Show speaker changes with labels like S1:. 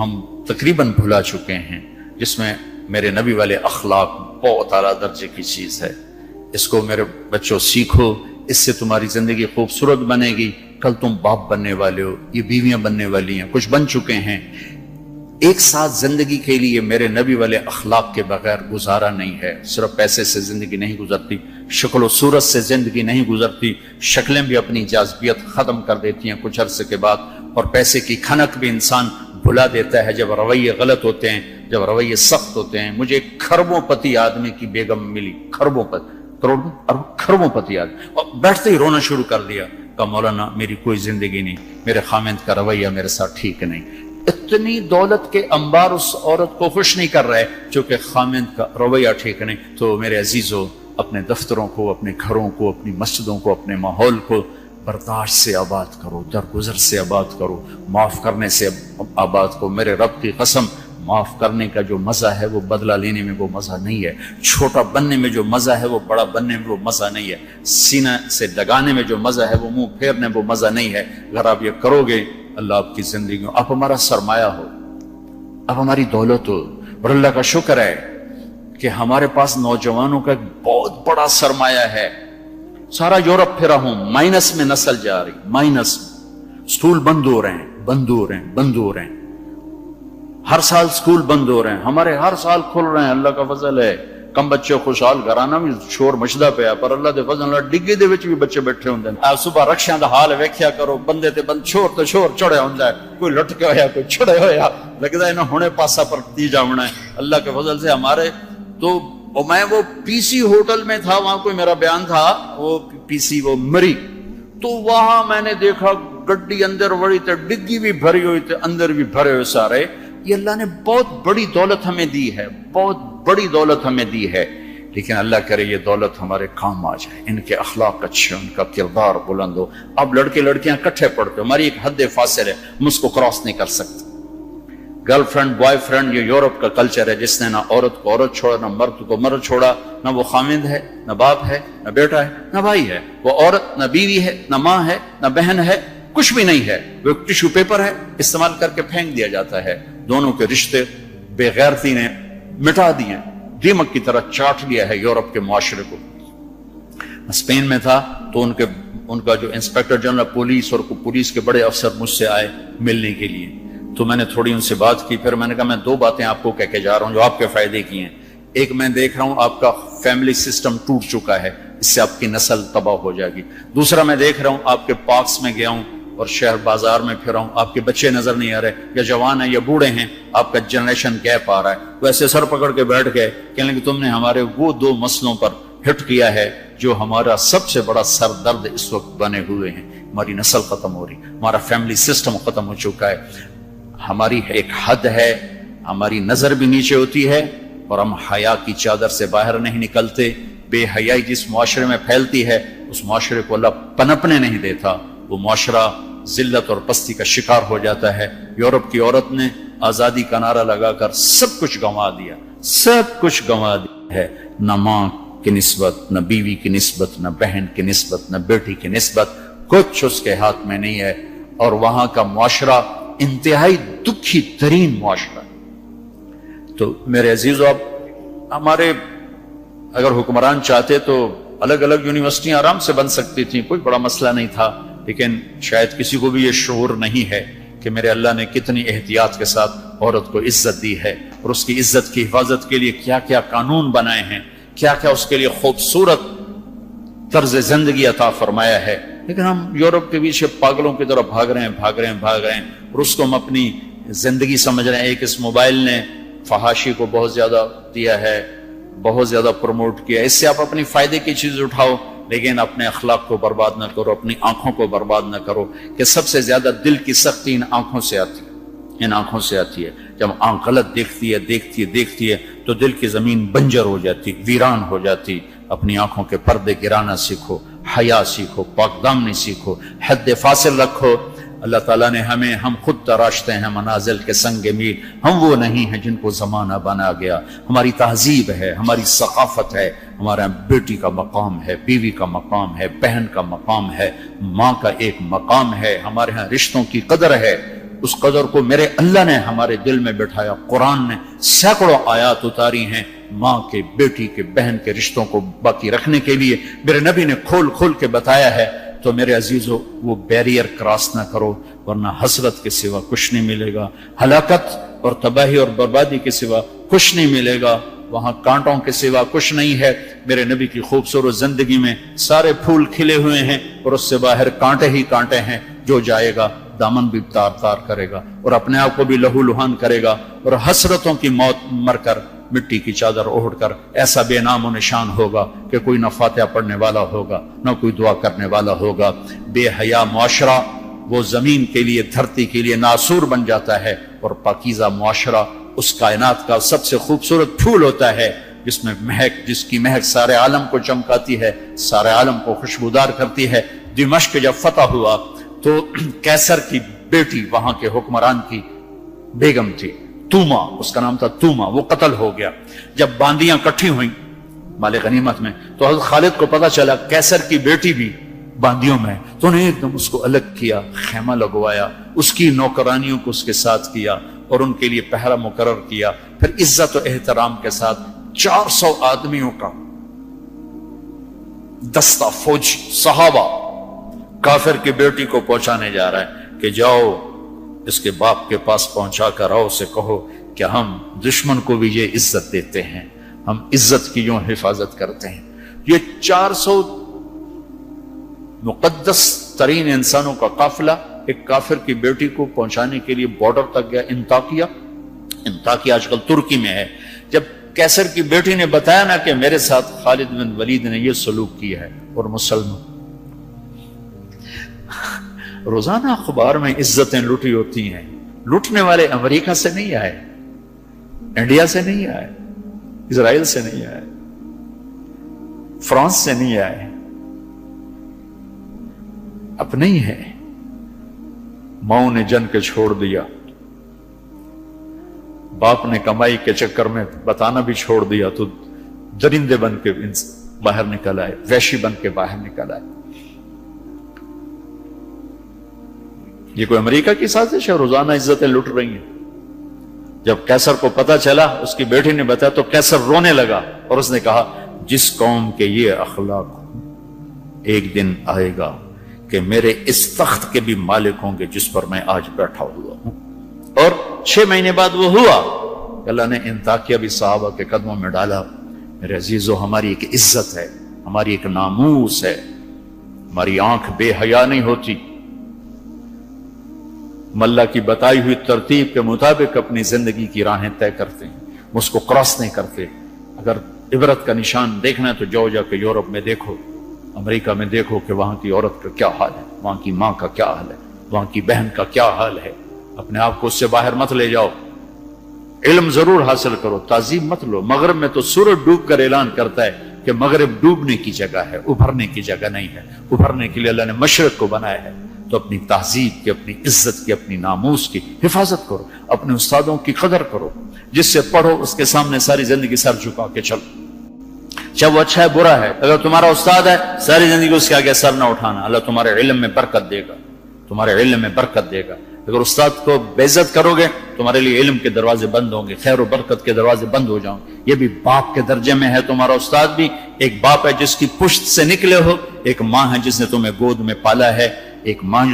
S1: ہم تقریباً بھلا چکے ہیں، جس میں میرے نبی والے اخلاق بہت اعلیٰ درجے کی چیز ہے۔ اس کو میرے بچوں سیکھو، اس سے تمہاری زندگی خوبصورت بنے گی۔ کل تم باپ بننے والے ہو، یہ بیویاں بننے والی ہیں، کچھ بن چکے ہیں۔ ایک ساتھ زندگی کے لیے میرے نبی والے اخلاق کے بغیر گزارا نہیں ہے۔ صرف پیسے سے زندگی نہیں گزرتی، شکل و صورت سے زندگی نہیں گزرتی، شکلیں بھی اپنی جاذبیت ختم کر دیتی ہیں کچھ عرصے کے بعد، اور پیسے کی کھنک بھی انسان بھلا دیتا ہے جب رویے غلط ہوتے ہیں، جب رویے سخت ہوتے ہیں۔ مجھے ایک کھربوں پتی آدمی کی بیگم ملی، کھربوں پتی، کروڑوں کھربوں پتی آدمی، اور بیٹھتے ہی رونا شروع کر دیا، کہا مولانا میری کوئی زندگی نہیں، میرے خامند کا رویہ میرے ساتھ ٹھیک نہیں۔ اتنی دولت کے انبار اس عورت کو خوش نہیں کر رہے چونکہ خامند کا رویہ ٹھیک نہیں۔ تو میرے عزیزو، اپنے دفتروں کو، اپنے گھروں کو، اپنی مسجدوں کو، اپنے ماحول کو برداشت سے آباد کرو، درگزر سے آباد کرو، معاف کرنے سے آباد کرو۔ میرے رب کی قسم، معاف کرنے کا جو مزہ ہے وہ بدلہ لینے میں وہ مزہ نہیں ہے، چھوٹا بننے میں جو مزہ ہے وہ بڑا بننے میں وہ مزہ نہیں ہے، سینہ سے لگانے میں جو مزہ ہے وہ منہ پھیرنے میں وہ مزہ نہیں ہے۔ اگر آپ یہ کرو گے، اللہ آپ کی زندگی میں، آپ ہمارا سرمایہ ہو، آپ ہماری دولت ہو۔ اور اللہ کا شکر ہے کہ ہمارے پاس نوجوانوں کا ایک بہت بڑا سرمایہ ہے۔ سارا یورپ پھرا ہوں، مائنس میں نسل جا رہی، مائنس، سکول بند ہو رہے ہیں، بند ہو رہے ہیں، بند ہو رہے ہیں، ہر سال سکول بند ہو رہے ہیں، ہمارے ہر سال کھل رہے ہیں، اللہ کا فضل ہے۔ کم بچے خوشحال گھرانا بھی شور مچدا پیا، پر اللہ دے فضل نال ڈگے دے وچ بھی بچے بیٹھے ہوندے ہیں۔ آپ صبح رکشیاں دا حال ویکھیا کرو، بندے تے بند شور تے شور چڑھیا ہوندا ہے، کوئی لٹکے ہویا، کوئی چھڑے ہویا، لگدا ہے نا ہنے پاسا پر دی جاونا ہے۔ اللہ کے فضل سے ہمارے تو، میں وہ پی سی ہوٹل میں تھا، وہاں کوئی میرا بیان تھا، وہ پی سی وہ مری، تو وہاں میں نے دیکھا گڈی اندر وڑی تے ڈگی بھی بھری ہوئی تے اندر بھی بھرے ہوئے سارے۔ یہ اللہ نے بہت بڑی دولت ہمیں دی ہے، بہت بڑی دولت ہمیں دی ہے، لیکن اللہ کرے یہ دولت ہمارے کام آ جائے، ان کے اخلاق اچھے، ان کا کردار بلند ہو۔ اب لڑکے لڑکیاں کٹھے پڑھتے ہو، ہماری ایک حد فاصل ہے، ہم اس کو کراس نہیں کر سکتے۔ گرل فرینڈ بوائے فرینڈ، یہ یورپ کا کلچر ہے، جس نے نہ عورت کو عورت چھوڑا، نہ مرد کو مرد چھوڑا، نہ وہ خامند ہے، نہ باپ ہے، نہ بیٹا ہے، نہ بھائی ہے، وہ عورت نہ بیوی ہے، نہ ماں ہے، نہ بہن ہے، کچھ بھی نہیں ہے، وہ ایک ٹیشو پیپر ہے، استعمال کر کے پھینک دیا جاتا ہے۔ دونوں کے رشتے بے غیرتی نے مٹا دیے، دیمک کی طرح چاٹ لیا ہے یورپ کے معاشرے کو۔ اسپین میں تھا تو ان کا جو انسپیکٹر جنرل پولیس اور پولیس کے بڑے افسر مجھ سے آئے ملنے کے لیے، تو میں نے تھوڑی ان سے بات کی، پھر میں نے کہا میں دو باتیں آپ کو کہہ کے جا رہا ہوں جو آپ کے فائدے کی ہیں۔ ایک، میں دیکھ رہا ہوں آپ کا فیملی سسٹم ٹوٹ چکا ہے، اس سے آپ کی نسل تباہ ہو جائے گی۔ دوسرا، میں دیکھ رہا ہوں آپ کے پارکس میں گیا ہوں اور شہر بازار میں پھر رہا ہوں، آپ کے بچے نظر نہیں آ رہے، یا جوان ہیں یا بوڑھے ہیں، آپ کا جنریشن گیپ آ رہا ہے۔ تو ایسے سر پکڑ کے بیٹھ گئے، کہنے کہ تم نے ہمارے وہ دو مسئلوں پر ہٹ کیا ہے جو ہمارا سب سے بڑا سر درد اس وقت بنے ہوئے ہیں۔ ہماری نسل ختم ہو رہی، ہمارا فیملی سسٹم ختم ہو چکا ہے، ہماری ایک حد ہے، ہماری نظر بھی نیچے ہوتی ہے، اور ہم حیا کی چادر سے باہر نہیں نکلتے۔ بے حیائی جس معاشرے میں پھیلتی ہے، اس معاشرے کو اللہ پنپنے نہیں دیتا، وہ معاشرہ ذلت اور پستی کا شکار ہو جاتا ہے۔ یورپ کی عورت نے آزادی کا نعرہ لگا کر سب کچھ گنوا دیا، سب کچھ گنوا دیا ہے، نہ ماں کی نسبت، نہ بیوی کی نسبت، نہ بہن کی نسبت، نہ بیٹی کی نسبت، کچھ اس کے ہاتھ میں نہیں ہے، اور وہاں کا معاشرہ انتہائی دکھی ترین معاشرہ۔ تو میرے عزیزو، اب ہمارے اگر حکمران چاہتے تو الگ الگ یونیورسٹیاں آرام سے بن سکتی تھیں، کوئی بڑا مسئلہ نہیں تھا، لیکن شاید کسی کو بھی یہ شعور نہیں ہے کہ میرے اللہ نے کتنی احتیاط کے ساتھ عورت کو عزت دی ہے، اور اس کی عزت کی حفاظت کے لیے کیا کیا قانون بنائے ہیں، کیا کیا اس کے لیے خوبصورت طرز زندگی عطا فرمایا ہے۔ لیکن ہم یورپ کے پیچھے پاگلوں کی طرح بھاگ رہے ہیں، اور اس کو ہم اپنی زندگی سمجھ رہے ہیں۔ ایک اس موبائل نے فحاشی کو بہت زیادہ دیا ہے، بہت زیادہ پروموٹ کیا، اس سے آپ اپنی فائدے کی چیز اٹھاؤ، لیکن اپنے اخلاق کو برباد نہ کرو، اپنی آنکھوں کو برباد نہ کرو، کہ سب سے زیادہ دل کی سختی ان آنکھوں سے آتی ہے۔ جب آنکھ غلط دیکھتی ہے تو دل کی زمین بنجر ہو جاتی، ویران ہو جاتی۔ اپنی آنکھوں کے پردے گرانا سیکھو، حیا سیکھو، پاک دامنی سیکھو، حد فاصل رکھو۔ اللہ تعالیٰ نے ہم خود تراشتے ہیں منازل کے سنگ میل، ہم وہ نہیں ہیں جن کو زمانہ بنا گیا۔ ہماری تہذیب ہے، ہماری ثقافت ہے، ہمارا بیٹی کا مقام ہے، بیوی کا مقام ہے، بہن کا مقام ہے، ماں کا ایک مقام ہے، ہمارے ہاں رشتوں کی قدر ہے۔ اس قدر کو میرے اللہ نے ہمارے دل میں بٹھایا. قرآن نے سینکڑوں آیات اتاری ہیں ماں کے، بیٹی کے، بہن کے رشتوں کو باقی رکھنے کے لیے. میرے نبی نے کھول کھول کے بتایا ہے. تو میرے عزیزو وہ بیریئر کراس نہ کرو، ورنہ حسرت کے سوا کچھ نہیں ملے گا، ہلاکت اور تباہی اور بربادی کے سوا کچھ نہیں ملے گا، وہاں کانٹوں کے سوا کچھ نہیں ہے. میرے نبی کی خوبصورت زندگی میں سارے پھول کھلے ہوئے ہیں اور اس سے باہر کانٹے ہی کانٹے ہیں. جو جائے گا دامن بھی تار تار کرے گا اور اپنے آپ کو بھی لہو لہان کرے گا، اور حسرتوں کی موت مر کر مٹی کی چادر اوڑھ کر ایسا بے نام و نشان ہوگا کہ کوئی نہ فاتحہ پڑھنے والا ہوگا نہ کوئی دعا کرنے والا ہوگا. بے حیا معاشرہ وہ زمین کے لیے، دھرتی کے لیے ناسور بن جاتا ہے، اور پاکیزہ معاشرہ اس کائنات کا سب سے خوبصورت پھول ہوتا ہے جس میں مہک، جس کی مہک سارے عالم کو چمکاتی ہے، سارے عالم کو خوشبودار کرتی ہے. دمشق جب فتح ہوا تو کیسر کی بیٹی وہاں کے حکمران کی بیگم تھی، توما اس کا نام تھا، توما، وہ قتل ہو گیا. جب باندیاں کٹھی ہوئیں مال غنیمت میں تو حضرت خالد کو پتا چلا کیسر کی بیٹی بھی باندیوں میں، تو انہیں ایک دم اس کو الگ کیا، خیمہ لگوایا، اس کی نوکرانیوں کو اس کے ساتھ کیا اور ان کے لیے پہرا مقرر کیا. پھر عزت و احترام کے ساتھ 400 آدمیوں کا دستہ فوجی صحابہ کافر کی بیٹی کو پہنچانے جا رہا ہے کہ جاؤ اس کے باپ کے پاس پہنچا کر آؤ، اسے کہو کہ ہم دشمن کو بھی یہ عزت دیتے ہیں، ہم عزت کی یوں حفاظت کرتے ہیں. یہ 400 مقدس ترین انسانوں کا قافلہ ایک کافر کی بیٹی کو پہنچانے کے لیے بارڈر تک گیا. انطاکیہ آج کل ترکی میں ہے. جب کیسر کی بیٹی نے بتایا نا کہ میرے ساتھ خالد بن ولید نے یہ سلوک کیا ہے، اور مسلمان روزانہ اخبار میں عزتیں لوٹی ہوتی ہیں. لوٹنے والے امریکہ سے نہیں آئے، انڈیا سے نہیں آئے، اسرائیل سے نہیں آئے، فرانس سے نہیں آئے، اپنے ہی ہیں. ماؤں نے جن کے چھوڑ دیا، باپ نے کمائی کے چکر میں بتانا بھی چھوڑ دیا، تو درندے بن کے باہر نکل آئے، وحشی بن کے باہر نکل آئے. یہ کوئی امریکہ کی سازش ہے؟ روزانہ عزتیں لٹ رہی ہیں. جب کیسر کو پتا چلا، اس کی بیٹی نے بتایا تو کیسر رونے لگا اور اس نے کہا جس قوم کے یہ اخلاق ایک دن آئے گا کہ میرے اس تخت کے بھی مالک ہوں گے جس پر میں آج بیٹھا ہوا ہوں. اور 6 مہینے بعد وہ ہوا. اللہ نے انطاکیہ بھی صحابہ کے قدموں میں ڈالا. میرے عزیزو، ہماری ایک عزت ہے، ہماری ایک ناموس ہے، ہماری آنکھ بے حیا نہیں ہوتی. اللہ کی بتائی ہوئی ترتیب کے مطابق اپنی زندگی کی راہیں طے کرتے ہیں، اس کو کراس نہیں کرتے. اگر عبرت کا نشان دیکھنا ہے تو جاؤ جا کے یورپ میں دیکھو، امریکہ میں دیکھو کہ وہاں کی عورت کا کیا حال ہے، وہاں کی ماں کا کیا حال ہے، وہاں کی بہن کا کیا حال ہے. اپنے آپ کو اس سے باہر مت لے جاؤ. علم ضرور حاصل کرو، تعظیم مت لو. مغرب میں تو سورج ڈوب کر اعلان کرتا ہے کہ مغرب ڈوبنے کی جگہ ہے، ابھرنے کی جگہ نہیں ہے. ابھرنے کے لیے اللہ نے مشرق کو بنایا ہے. تو اپنی تہذیب کی، اپنی عزت کی، اپنی ناموس کی حفاظت کرو. اپنے استادوں کی قدر کرو. جس سے پڑھو اس کے سامنے ساری زندگی سر جھکا کے چلو، چاہے وہ اچھا ہے برا ہے. اگر تمہارا استاد ہے ساری زندگی اس کے آگے سر نہ اٹھانا. اللہ تمہارے علم میں برکت دے گا، تمہارے علم میں برکت دے گا. اگر استاد کو بے عزت کرو گے تمہارے لیے علم کے دروازے بند ہوں گے، خیر و برکت کے دروازے بند ہو جاؤں گے. یہ بھی باپ کے درجے میں ہے. تمہارا استاد بھی ایک باپ ہے جس کی پشت سے نکلے ہو، ایک ماں ہے جس نے تمہیں گود میں پالا ہے، ایک ماں